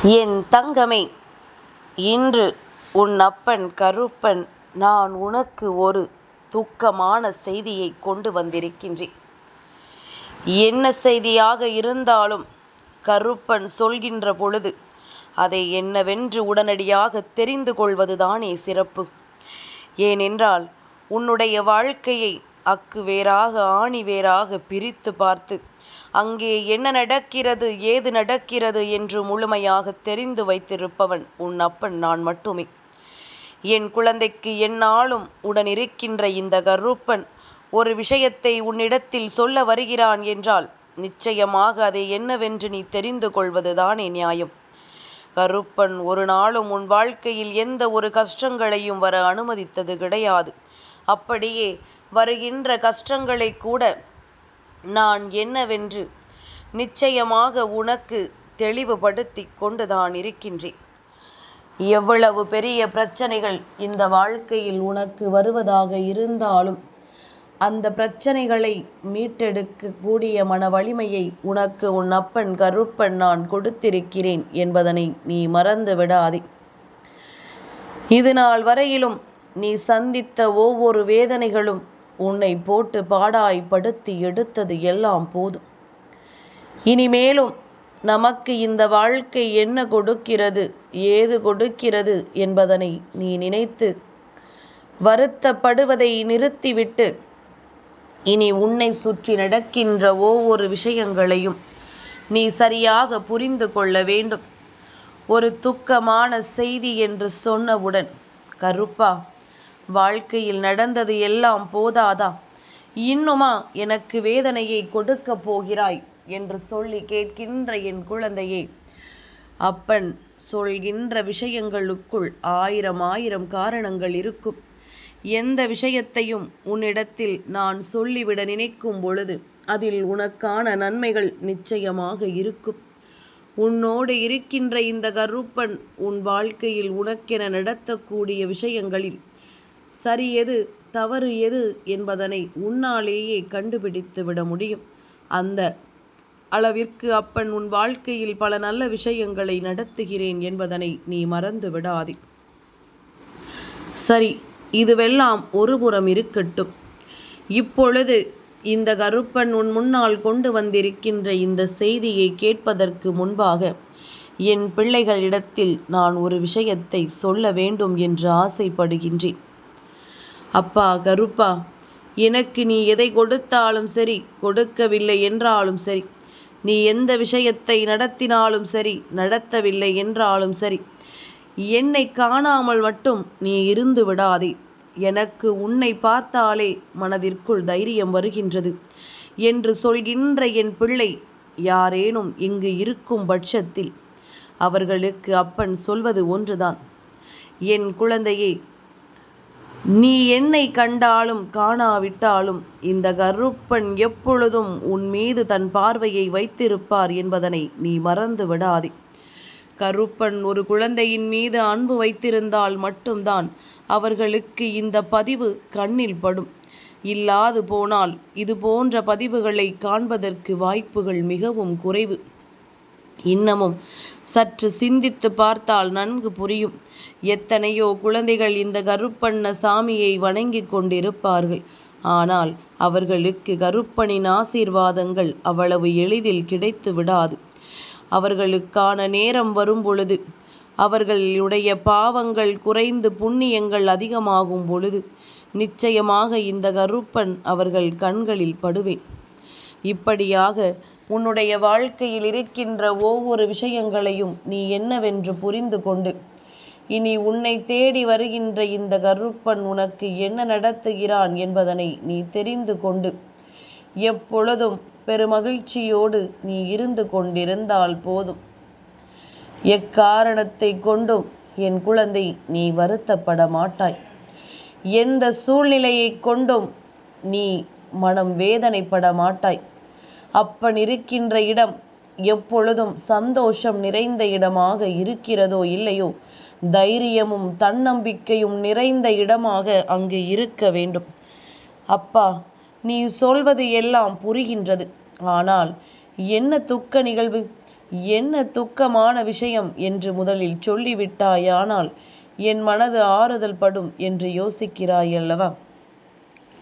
என் தங்கமே, இன்று உன் அப்பன் கருப்பன் நான் உனக்கு ஒரு துக்கமான செய்தியை கொண்டு வந்திருக்கின்றேன். என்ன செய்தியாக இருந்தாலும் கருப்பன் சொல்கின்ற பொழுது அதை என்னவென்று உடனடியாக தெரிந்து கொள்வதுதானே சிறப்பு. ஏனென்றால் உன்னுடைய வாழ்க்கையை அக்கு வேறாக ஆணி வேறாக பிரித்து பார்த்து அங்கே என்ன நடக்கிறது ஏது நடக்கிறது என்று முழுமையாக தெரிந்து வைத்திருப்பவன் உன் அப்பன் நான் மட்டுமே. என் குழந்தைக்கு எந்நாளும் உடனிருக்கின்ற இந்த கருப்பன் ஒரு விஷயத்தை உன்னிடத்தில் சொல்ல வருகிறான் என்றால் நிச்சயமாக அதை என்னவென்று நீ தெரிந்து கொள்வதுதானே நியாயம். கருப்பன் ஒரு நாளும் உன் வாழ்க்கையில் எந்த ஒரு கஷ்டங்களையும் வர அனுமதித்தது கிடையாது. அப்படியே வருகின்ற கஷ்டங்களை கூட நான் என்னவென்று நிச்சயமாக உனக்கு தெளிவுபடுத்தி கொண்டுதான் இருக்கின்றேன். எவ்வளவு பெரிய பிரச்சனைகள் இந்த வாழ்க்கையில் உனக்கு வருவதாக இருந்தாலும் அந்த பிரச்சனைகளை மீட்டெடுக்கக்கூடிய மன வலிமையை உனக்கு உன் அப்பன் கருப்பன் நான் கொடுத்திருக்கிறேன் என்பதனை நீ மறந்து விடாதே. இது நாள் வரையிலும் நீ சந்தித்த ஒவ்வொரு வேதனைகளும் உன்னை போட்டு பாடாய்படுத்தி எடுத்தது எல்லாம் போதும். இனிமேலும் நமக்கு இந்த வாழ்க்கை என்ன கொடுக்கிறது ஏது கொடுக்கிறது என்பதனை நீ நினைத்து வருத்தப்படுவதை நிறுத்திவிட்டு இனி உன்னை சுற்றி நடக்கின்ற ஒவ்வொரு விஷயங்களையும் நீ சரியாக புரிந்து கொள்ள வேண்டும். ஒரு துக்கமான செய்தி என்று சொன்னவுடன், கருப்பா, வாழ்க்கையில் நடந்தது எல்லாம் போதாதா, இன்னுமா எனக்கு வேதனையை கொடுக்க போகிறாய் என்று சொல்லி கேட்கின்ற என் குழந்தையே, அப்பன் சொல்கின்ற விஷயங்களுக்குள் ஆயிரம் காரணங்கள் இருக்கும். எந்த விஷயத்தையும் உன்னிடத்தில் நான் சொல்லிவிட நினைக்கும் பொழுது அதில் உனக்கான நன்மைகள் நிச்சயமாக இருக்கும். உன்னோடு இருக்கின்ற இந்த கருப்பன் உன் வாழ்க்கையில் உனக்கென நடத்தக்கூடிய விஷயங்களில் சரி எது தவறு எது என்பதனை உன்னாலேயே கண்டுபிடித்து விட முடியும். அந்த அளவிற்கு அப்பன் உன் வாழ்க்கையில் பல நல்ல விஷயங்களை நடத்துகிறேன் என்பதனை நீ மறந்து விடாதே. சரி, இதுவெல்லாம் ஒருபுறம் இருக்கட்டும். இப்பொழுது இந்த கருப்பன் உன் முன்னால் கொண்டு வந்திருக்கின்ற இந்த செய்தியை கேட்பதற்கு முன்பாக என் பிள்ளைகளிடத்தில் நான் ஒரு விஷயத்தை சொல்ல வேண்டும் என்று ஆசைப்படுகின்றேன். அப்பா கருப்பா, எனக்கு நீ எதை கொடுத்தாலும் சரி, கொடுக்கவில்லை என்றாலும் சரி, நீ எந்த விஷயத்தை நடத்தினாலும் சரி, நடத்தவில்லை என்றாலும் சரி, என்னை காணாமல் மட்டும் நீ இருந்து விடாதே. எனக்கு உன்னை பார்த்தாலே மனதிற்குள் தைரியம் வருகின்றது என்று சொல்கின்ற என் பிள்ளை யாரேனும் இங்கு இருக்கும் பட்சத்தில் அவர்களுக்கு அப்பன் சொல்வது ஒன்றுதான். என் குழந்தையே, நீ என்னை கண்டாலும் காணாவிட்டாலும் இந்த கருப்பன் எப்பொழுதும் உன் மீது தன் பார்வையை வைத்திருப்பார் என்பதனை நீ மறந்து விடாதே. கருப்பன் ஒரு குழந்தையின் மீது அன்பு வைத்திருந்தால் மட்டும்தான் அவர்களுக்கு இந்த பதிவு கண்ணில் படும். இல்லாது போனால் இது போன்ற பதிவுகளை காண்பதற்கு வாய்ப்புகள் மிகவும் குறைவு. இன்னமும் சற்று சிந்தித்து பார்த்தால் நன்கு புரியும். எத்தனையோ குழந்தைகள் இந்த கருப்பண்ண சாமியை வணங்கி கொண்டிருப்பார்கள். ஆனால் அவர்களுக்கு கருப்பனின் ஆசீர்வாதங்கள் அவ்வளவு எளிதில் கிடைத்து விடாது. அவர்களுக்கான நேரம் வரும் பொழுது, அவர்களுடைய பாவங்கள் குறைந்து புண்ணியங்கள் அதிகமாகும் பொழுது நிச்சயமாக இந்த கருப்பன் அவர்கள் கண்களில் படுவேன். இப்படியாக உன்னுடைய வாழ்க்கையில் இருக்கின்ற ஒவ்வொரு விஷயங்களையும் நீ என்னவென்று புரிந்து கொண்டு இனி உன்னை தேடி வருகின்ற இந்த கருப்பன் உனக்கு என்ன நடத்துகிறான் என்பதனை நீ தெரிந்து கொண்டு எப்பொழுதும் பெருமகிழ்ச்சியோடு நீ இருந்து கொண்டிருந்தால் போதும். எக்காரணத்தை கொண்டும் என் குழந்தை நீ வருத்தப்பட மாட்டாய். எந்த சூழ்நிலையை கொண்டும் நீ மனம் வேதனைப்பட மாட்டாய். அப்பன் இருக்கின்ற இடம் எப்பொழுதும் சந்தோஷம் நிறைந்த இடமாக இருக்கிறதோ இல்லையோ, தைரியமும் தன்னம்பிக்கையும் நிறைந்த இடமாக அங்கு இருக்க வேண்டும். அப்பா, நீ சொல்வது எல்லாம் புரிகின்றது. ஆனால் என்ன துக்க நிகழ்வு, என்ன துக்கமான விஷயம் என்று முதலில் சொல்லிவிட்டாயானால் என் மனது ஆறுதல் படும் என்று யோசிக்கிறாயல்லவா?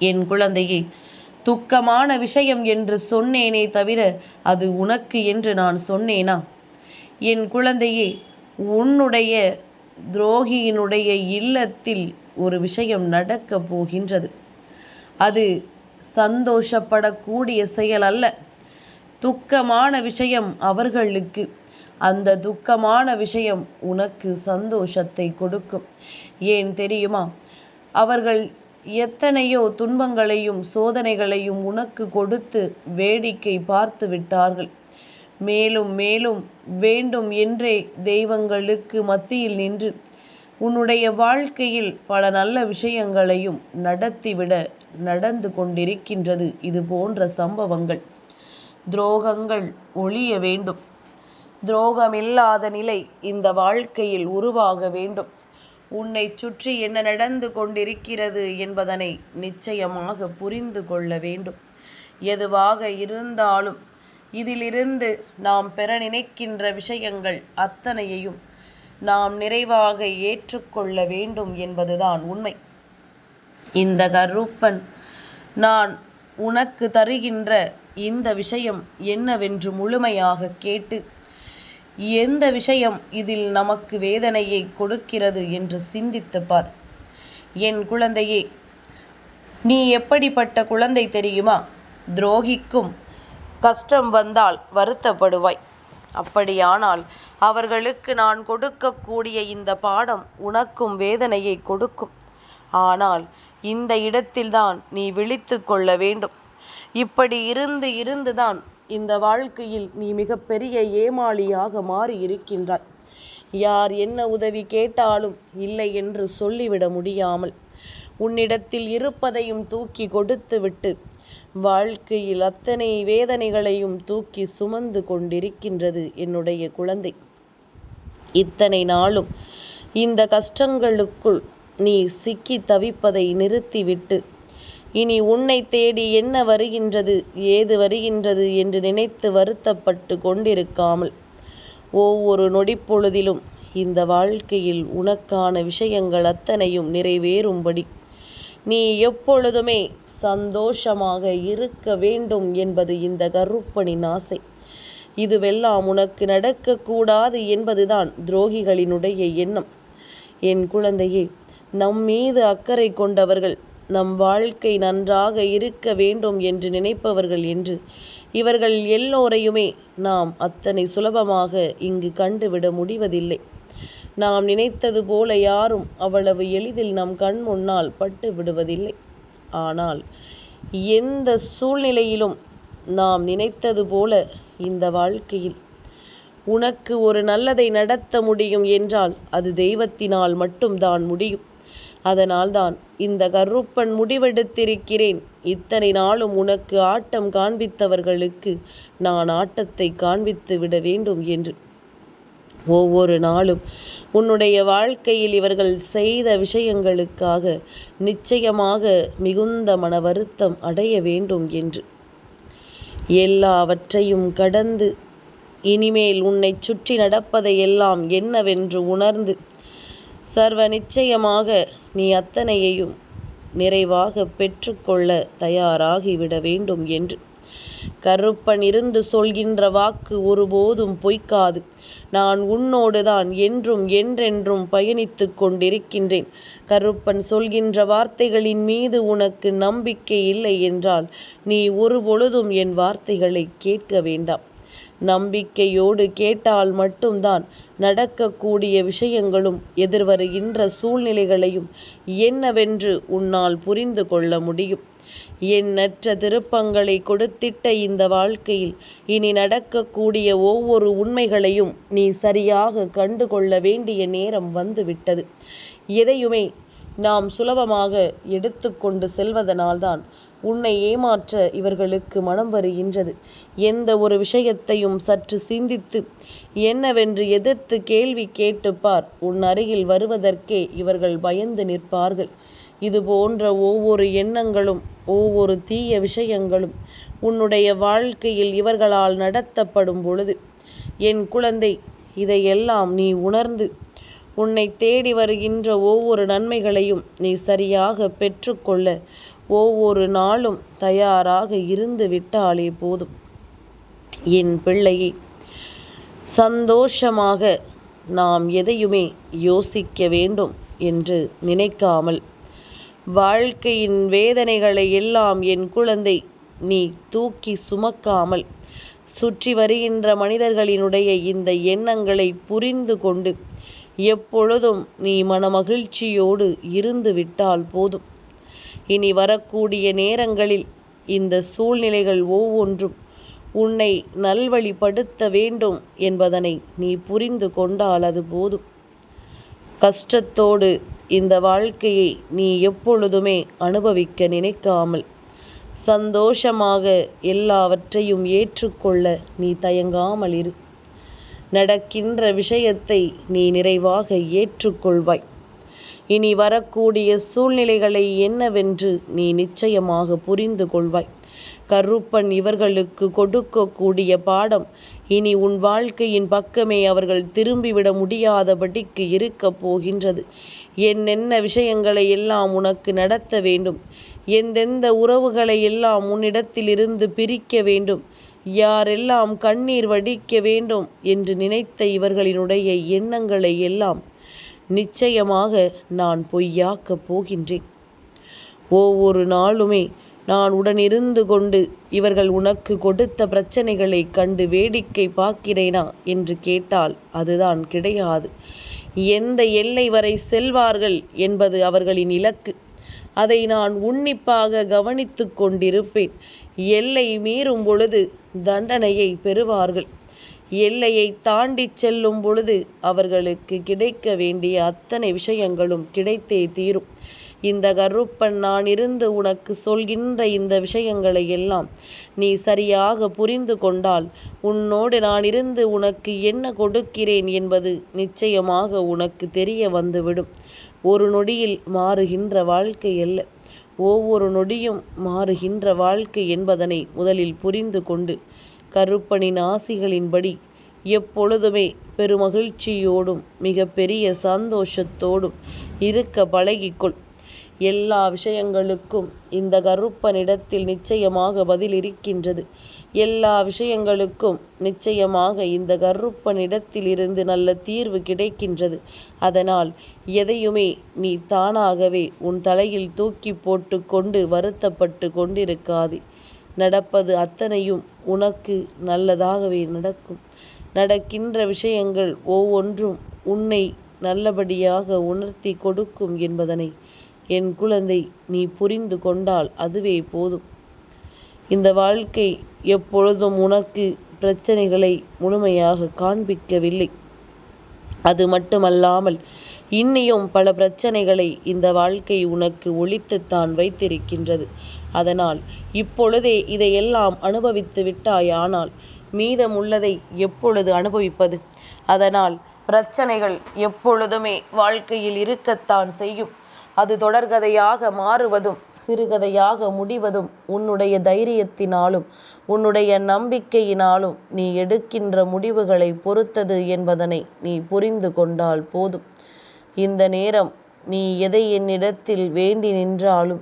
என் குழந்தையே, துக்கமான விஷயம் என்று சொன்னேனே தவிர அது உனக்கு என்று நான் சொன்னேனா? என் குழந்தையே, உன்னுடைய துரோகியினுடைய இல்லத்தில் ஒரு விஷயம் நடக்கப் போகின்றது. அது சந்தோஷப்படக்கூடிய செயல் அல்ல, துக்கமான விஷயம் அவர்களுக்கு. அந்த துக்கமான விஷயம் உனக்கு சந்தோஷத்தை கொடுக்கும். ஏன் தெரியுமா? அவர்கள் எத்தனையோ துன்பங்களையும் சோதனைகளையும் உனக்கு கொடுத்து வேடிக்கை பார்த்து விட்டார்கள். மேலும் மேலும் வேண்டும் என்றே தெய்வங்களுக்கு மத்தியில் நின்று உன்னுடைய வாழ்க்கையில் பல நல்ல விஷயங்களையும் நடத்திவிட நடந்து கொண்டிருக்கின்றது இது போன்ற சம்பவங்கள். துரோகங்கள் ஒழிய வேண்டும். துரோகமில்லாத நிலை இந்த வாழ்க்கையில் உருவாக வேண்டும். உன்னை சுற்றி என்ன நடந்து கொண்டிருக்கிறது என்பதனை நிச்சயமாக புரிந்து கொள்ள வேண்டும். எதுவாக இருந்தாலும் இதிலிருந்து நாம் பெற நினைக்கின்ற விஷயங்கள் அத்தனையையும் நாம் நிறைவாக ஏற்றுக்கொள்ள வேண்டும் என்பதுதான் உண்மை. இந்த கருப்பன் நான் உனக்கு தருகின்ற இந்த விஷயம் என்னவென்று முழுமையாக கேட்டு எந்த விஷயம் இதில் நமக்கு வேதனையை கொடுக்கிறது என்று சிந்தித்து பார். என் குழந்தையே, நீ எப்படிப்பட்ட குழந்தை தெரியுமா? துரோகிக்கும் கஷ்டம் வந்தால் வருத்தப்படுவாய். அப்படியானால் அவர்களுக்கு நான் கொடுக்கக்கூடிய இந்த பாடம் உனக்கும் வேதனையை கொடுக்கும். ஆனால் இந்த இடத்தில்தான் நீ விழித்து கொள்ள வேண்டும். இப்படி இருந்துதான் இந்த வாழ்க்கையில் நீ மிகப்பெரிய ஏமாளியாக மாறி இருக்கின்றாய். யார் என்ன உதவி கேட்டாலும் இல்லை என்று சொல்லிவிட முடியாமல் உன்னிடத்தில் இருப்பதையும் தூக்கி கொடுத்துவிட்டு வாழ்க்கையில் அத்தனை வேதனைகளையும் தூக்கி சுமந்து கொண்டிருக்கின்றது என்னுடைய குழந்தை. இத்தனை நாளும் இந்த கஷ்டங்களுக்குள் நீ சிக்கி தவிப்பதை நிறுத்திவிட்டு இனி உன்னை தேடி என்ன வருகின்றது ஏது வருகின்றது என்று நினைத்து வருத்தப்பட்டு கொண்டிருக்காமல் ஒவ்வொரு நொடிப்பொழுதிலும் இந்த வாழ்க்கையில் உனக்கான விஷயங்கள் அத்தனையும் நிறைவேறும்படி நீ எப்பொழுதுமே சந்தோஷமாக இருக்க வேண்டும் என்பது இந்த கருப்பனின் ஆசை. இதுவெல்லாம் உனக்கு நடக்கக்கூடாது என்பதுதான் துரோகிகளினுடைய எண்ணம். என் குழந்தையே, நம் மீது அக்கறை கொண்டவர்கள், நம் வாழ்க்கை நன்றாக இருக்க வேண்டும் என்று நினைப்பவர்கள் என்று இவர்கள் எல்லோரையுமே நாம் அத்தனை சுலபமாக இங்கு கண்டுவிட முடிவதில்லை. நாம் நினைத்தது போல யாரும் அவ்வளவு எளிதில் நம் கண் முன்னால் பட்டு விடுவதில்லை. ஆனால் எந்த சூழ்நிலையிலும் நாம் நினைத்தது போல இந்த வாழ்க்கையில் உனக்கு ஒரு நல்லதை நடத்த முடியும் என்றால் அது தெய்வத்தினால் மட்டும்தான் முடியும். அதனால்தான் இந்த கருப்பன் முடிவெடுத்திருக்கிறேன், இத்தனை நாளும் உனக்கு ஆட்டம் காண்பித்தவர்களுக்கு நான் ஆட்டத்தை காண்பித்து விட வேண்டும் என்று. ஒவ்வொரு நாளும் உன்னுடைய வாழ்க்கையில் இவர்கள் செய்த விஷயங்களுக்காக நிச்சயமாக மிகுந்த மன வருத்தம் அடைய வேண்டும் என்று. எல்லாவற்றையும் கடந்து இனிமேல் உன்னை சுற்றி நடப்பதை எல்லாம் என்னவென்று உணர்ந்து சர்வ நிச்சயமாக நீ அத்தனையையும் நிறைவாக பெற்றுக்கொள்ள தயாராகிவிட வேண்டும் என்று. கருப்பன் இருந்து சொல்கின்ற வாக்கு ஒருபோதும் பொய்க்காது. நான் உன்னோடுதான் என்றும் என்றென்றும் பயணித்து கொண்டிருக்கின்றேன். கருப்பன் சொல்கின்ற வார்த்தைகளின் மீது உனக்கு நம்பிக்கை இல்லை என்றால் நீ ஒருபொழுதும் என் வார்த்தைகளை கேட்க வேண்டாம். நம்பிக்கையோடு கேட்டால் மட்டும்தான் நடக்கக்கூடிய விஷயங்களும் எதிர்வருகின்ற சூழ்நிலைகளையும் என்னவென்று உன்னால் புரிந்து கொள்ள முடியும். எண்ணற்ற திருப்பங்களை கொடுத்திட்ட இந்த வாழ்க்கையில் இனி நடக்கக்கூடிய ஒவ்வொரு உண்மைகளையும் நீ சரியாக கண்டு கொள்ள வேண்டிய நேரம் வந்துவிட்டது. எதையுமே நாம் சுலபமாக எடுத்துக்கொண்டு செல்வதனால்தான் உன்னை ஏமாற்ற இவர்களுக்கு மனம் வருகின்றது. எந்த ஒரு விஷயத்தையும் சற்று சிந்தித்து என்னவென்று எதிர்த்து கேள்வி கேட்டுப்பார். உன் அருகில் வருவதற்கே இவர்கள் பயந்து நிற்பார்கள். இது போன்ற ஒவ்வொரு எண்ணங்களும் ஒவ்வொரு தீய விஷயங்களும் உன்னுடைய வாழ்க்கையில் இவர்களால் நடத்தப்படும் பொழுது என் குழந்தை, இதையெல்லாம் நீ உணர்ந்து உன்னை தேடி வருகின்ற ஒவ்வொரு நன்மைகளையும் நீ சரியாக பெற்றுக்கொள்ள ஒவ்வொரு நாளும் தயாராக இருந்து விட்டாலே போதும். என் பிள்ளையே, சந்தோஷமாக நாம் எதையுமே யோசிக்க வேண்டும் என்று நினைக்காமல், வாழ்க்கையின் வேதனைகளை எல்லாம் என் குழந்தை நீ தூக்கி சுமக்காமல், சுற்றி வருகின்ற மனிதர்களினுடைய இந்த எண்ணங்களை புரிந்து கொண்டு எப்பொழுதும் நீ மனமகிழ்ச்சியோடு இருந்து விட்டால் போதும். இனி வரக்கூடிய நேரங்களில் இந்த சூழ்நிலைகள் ஒவ்வொன்றும் உன்னை நல்வழிப்படுத்த வேண்டும் என்பதனை நீ புரிந்து கொண்டால் அது போதும். கஷ்டத்தோடு இந்த வாழ்க்கையை நீ எப்பொழுதுமே அனுபவிக்க நினைக்காமல், சந்தோஷமாக எல்லாவற்றையும் ஏற்றுக்கொள்ள நீ தயங்காமல் இரு. நடக்கின்ற விஷயத்தை நீ நிறைவாக ஏற்றுக்கொள்வாய். இனி வரக்கூடிய சூழ்நிலைகளை என்னவென்று நீ நிச்சயமாக புரிந்து கொள்வாய். கருப்பன் இவர்களுக்கு கொடுக்கக்கூடிய பாடம் இனி உன் வாழ்க்கையின் பக்கமே அவர்கள் திரும்பிவிட முடியாதபடிக்கு இருக்கப் போகின்றது. என்னென்ன விஷயங்களை எல்லாம் உனக்கு நடத்த வேண்டும், எந்தெந்த உறவுகளை எல்லாம் உன்னிடத்திலிருந்து பிரிக்க வேண்டும், யாரெல்லாம் கண்ணீர் வடிக்க வேண்டும் என்று நினைத்த இவர்களினுடைய எண்ணங்களை எல்லாம் நிச்சயமாக நான் பொய்யாக்கப் போகின்றேன். ஒவ்வொரு நாளுமே நான் உடனிருந்து கொண்டு இவர்கள் உனக்கு கொடுத்த பிரச்சனைகளை கண்டு வேடிக்கை பார்க்கிறேனா என்று கேட்டால் அதுதான் கிடையாது. எந்த எல்லை வரை செல்வார்கள் என்பது அவர்களின் இலக்கு. அதை நான் உன்னிப்பாக கவனித்து கொண்டிருப்பேன். எல்லை மீறும் பொழுது தண்டனையை பெறுவார்கள். எல்லையை தாண்டி செல்லும் பொழுது அவர்களுக்கு கிடைக்க வேண்டிய அத்தனை விஷயங்களும் கிடைத்தே தீரும். இந்த கருப்பன் நான் இருந்து உனக்கு சொல்கின்ற இந்த விஷயங்களை எல்லாம் நீ சரியாக புரிந்து கொண்டால், உன்னோடு நான் இருந்து உனக்கு என்ன கொடுக்கிறேன் என்பது நிச்சயமாக உனக்கு தெரிய வந்துவிடும். ஒரு நொடியில் மாறுகின்ற வாழ்க்கை அல்ல, ஒவ்வொரு நொடியும் மாறுகின்ற வாழ்க்கை என்பதனை முதலில் புரிந்து கொண்டு, கருப்பனின் ஆசிகளின்படி எப்பொழுதுமே பெருமகிழ்ச்சியோடும் மிக பெரிய சந்தோஷத்தோடும் இருக்க பழகிக்கொள். எல்லா விஷயங்களுக்கும் இந்த கருப்பனிடத்தில் நிச்சயமாக பதில் இருக்கின்றது. எல்லா விஷயங்களுக்கும் நிச்சயமாக இந்த கருப்பனிடத்தில் இருந்து நல்ல தீர்வு கிடைக்கின்றது. அதனால் எதையுமே நீ தானாகவே உன் தலையில் தூக்கி போட்டு கொண்டு வருத்தப்பட்டு கொண்டிருக்காது. நடப்பது அத்தனையும் உனக்கு நல்லதாகவே நடக்கும். நடக்கின்ற விஷயங்கள் ஒவ்வொன்றும் உன்னை நல்லபடியாக உணர்த்தி கொடுக்கும் என்பதனை என் குழந்தை நீ புரிந்து கொண்டால் அதுவே போதும். இந்த வாழ்க்கை எப்பொழுதும் உனக்கு பிரச்சனைகளை முழுமையாக காண்பிக்கவில்லை. அது மட்டுமல்லாமல் இன்னியும் பல பிரச்சனைகளை இந்த வாழ்க்கை உனக்கு ஒழித்துத்தான் வைத்திருக்கின்றது. அதனால் இப்பொழுதே இதையெல்லாம் அனுபவித்து விட்டாயானால் மீதமுள்ளதை எப்பொழுது அனுபவிப்பது? அதனால் பிரச்சனைகள் எப்பொழுதுமே வாழ்க்கையில் இருக்கத்தான் செய்யும். அது தொடர்கதையாக மாறுவதும் சிறுகதையாக முடிவதும் உன்னுடைய தைரியத்தினாலும் உன்னுடைய நம்பிக்கையினாலும் நீ எடுக்கின்ற முடிவுகளை பொறுத்தது என்பதனை நீ புரிந்து கொண்டால் போதும். இந்த நேரம் நீ எதை என்னிடத்தில் வேண்டி நின்றாலும்,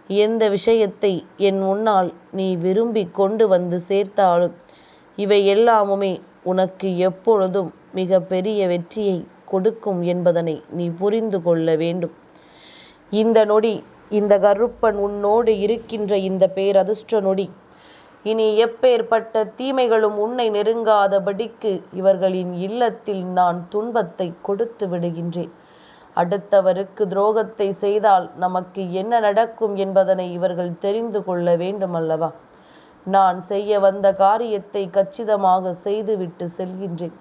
எந்த விஷயத்தை என் முன்னால் நீ விரும்பி கொண்டு வந்து சேர்த்தாலும், இவை எல்லாமுமே உனக்கு எப்பொழுதும் மிக பெரிய வெற்றியை கொடுக்கும் என்பதனை நீ புரிந்து கொள்ள வேண்டும். இந்த நொடி, இந்த கருப்பன் உன்னோடு இருக்கின்ற இந்த பேரதிர்ஷ்ட நொடி, இனி எப்பேற்பட்ட தீமைகளும் உன்னை நெருங்காதபடிக்கு இவர்களின் இல்லத்தில் நான் துன்பத்தை கொடுத்து விடுகின்றேன். அடுத்தவருக்கு துரோகத்தை செய்தால் நமக்கு என்ன நடக்கும் என்பதனை இவர்கள் தெரிந்து கொள்ள வேண்டுமல்லவா? நான் செய்ய வந்த காரியத்தை கச்சிதமாக செய்துவிட்டு செல்கின்றேன்.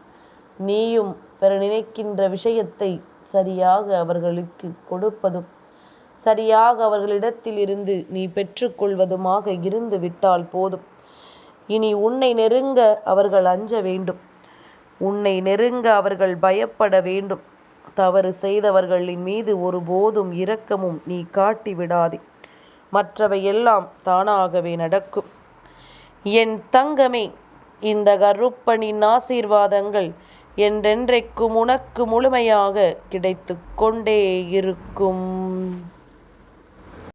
நீயும் பெற நினைக்கின்ற விஷயத்தை சரியாக அவர்களுக்கு கொடுப்பதும் சரியாக அவர்களிடத்தில் இருந்து நீ பெற்றுக்கொள்வதுமாக இருந்து விட்டால் போதும். இனி உன்னை நெருங்க அவர்கள் அஞ்ச வேண்டும். உன்னை நெருங்க அவர்கள் பயப்பட வேண்டும். தவறு செய்தவர்களின் மீது ஒருபோதும் இரக்கமும் நீ காட்டி விடாதே. மற்றவை எல்லாம் தானாகவே நடக்கும். என் தங்கமே, இந்த கருப்பனின் ஆசீர்வாதங்கள் என்றென்றைக்கும் உனக்கு முழுமையாக கிடைத்து கொண்டே இருக்கும்.